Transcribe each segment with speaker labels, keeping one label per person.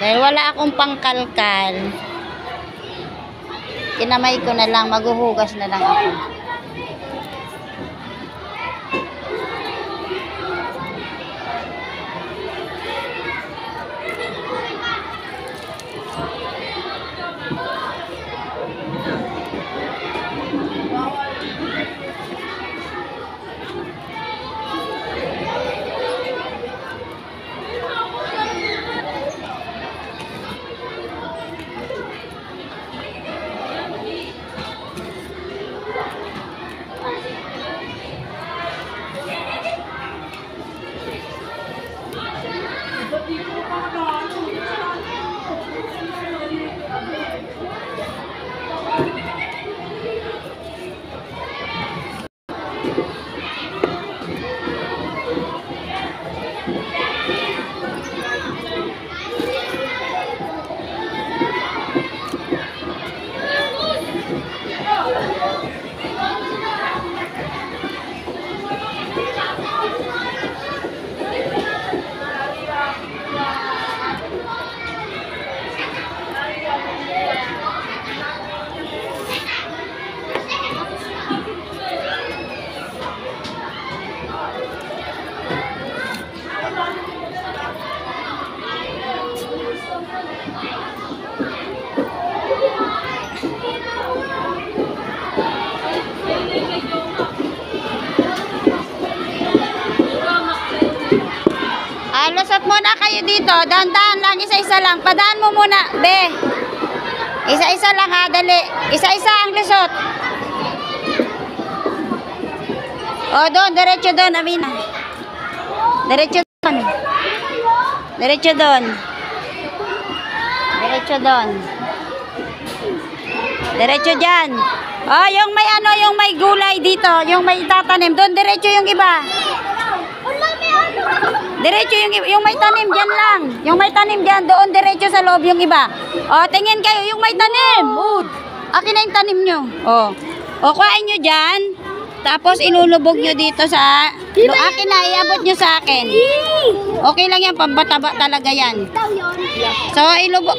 Speaker 1: Dahil wala akong pangkalkal, kinamay ko na lang, maghuhugas na lang ako. Lusot muna kayo dito. Dahan-dahan lang. Isa-isa lang. Padaan mo muna, be. Isa-isa lang ha. Dali. Isa-isa ang lusot. O, doon. Diretso doon, Amina. Diretso doon. Diretso doon. Diretso doon. Diretso dyan. O, yung may ano, yung may gulay dito. Yung may tatanim. Doon, diretso yung iba. Diretso yung may tanim dyan lang. Yung may tanim dyan, doon diretso sa loob yung iba. O, tingin kayo, yung may tanim. Akin na yung tanim nyo. O, kuhain nyo dyan. Tapos ilulubog nyo dito sa... Akin na, iabot nyo sa akin. Okay lang yan, pambataba talaga yan. So,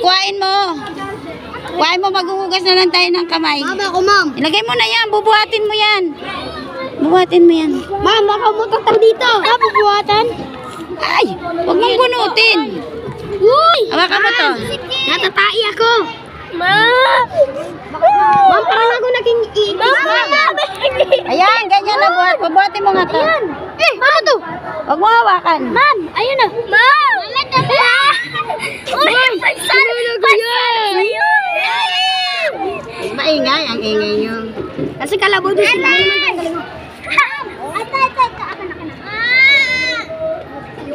Speaker 1: kuhain mo. Kuhain mo, maghuhugas na lang tayo ng kamay.
Speaker 2: Mama ko, ma'am.
Speaker 1: Ilagay mo na yan, bubuhatin mo yan. Bubuhatin mo yan.
Speaker 2: Ma'am, baka mo tatang dito. Bubuhatan?
Speaker 1: Ay, huwag mong bunutin.
Speaker 2: Uy!
Speaker 1: Hawakan mo to.
Speaker 2: Natatai ako. Ma'am, parang ako naging iibig.
Speaker 1: Ayan, ganyan na buhat. Bubuhatin mo nga to.
Speaker 2: Ayan. Ano to?
Speaker 1: Huwag mo hawakan.
Speaker 2: Ma'am, ayun na. Ma'am! Uy, pagsalo ko yan!
Speaker 1: Maingay, ang ingay nyo.
Speaker 2: Kasi kalabaw doon sila.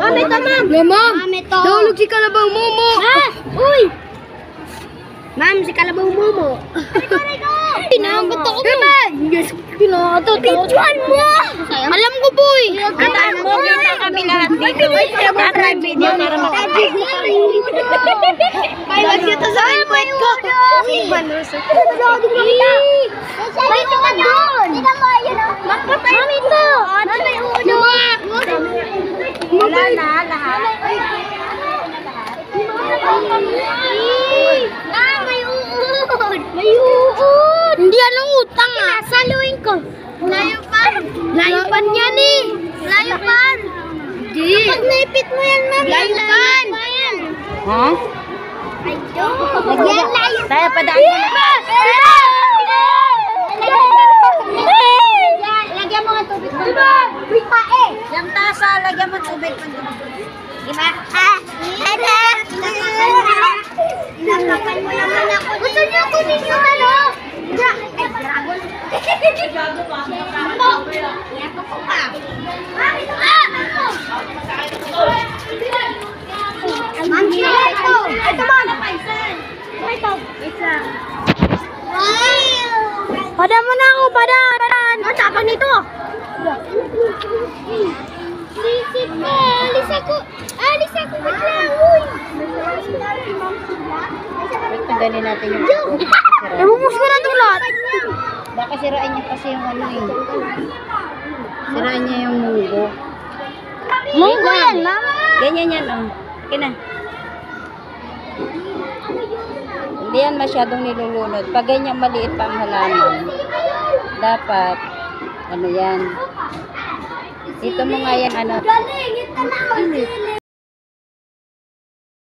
Speaker 2: Ma'am, ito ma'am. Ma'am, ito. Nahulog si Kalabaw Momo. Ha? Uy! Ma'am, si Kalabaw Momo. Pinagot ako. Yes, pinagot. Picturean mo! Alam ko, boy.
Speaker 1: Kataan mo, kita kami lahat dito. Kataan video para makapit.
Speaker 2: May magsito sa iPad ko. May ito ka doon. Ma'am, ito. May ulo.
Speaker 1: Wala na, lahat.
Speaker 2: May uod. May uod. Hindi anong utang ah. Saluin ko. Layupan. Layupan yan eh. Layupan. Hindi. Kapag naipit mo yan, ma'am. Layupan.
Speaker 1: Ha?
Speaker 2: Ayun. Yan, layupan.
Speaker 1: Tayo padaan mo na.
Speaker 2: Lagyan mo nga tubig. Diba? May pae.
Speaker 1: Yung tasa, lagyan mo tubig.
Speaker 2: Diba? Nakakan mo naman ako. Gusto niyo kunin yung ano? Dragon. Dragon pa. Yato ko pa. Ma'am, ito. Ito, ma'am. Ito. Wait lang. Padaan mo na ako, padaan. Ang tapang nito. Alis ako. Wait lang, uy.
Speaker 1: Tanggalin natin yung...
Speaker 2: Nabubus ko na ito lahat.
Speaker 1: Baka sirain niya kasi yung ano eh. Sirain niya yung munggo.
Speaker 2: Munggo yan, mama.
Speaker 1: Ganyan yan, oh. Okay na. Hindi yan masyadong nilulunod. Pag ganyan maliit pa ang halaman, dapat, ano yan, dito mo nga yan, ano,
Speaker 2: Galing, ito na ako, sili.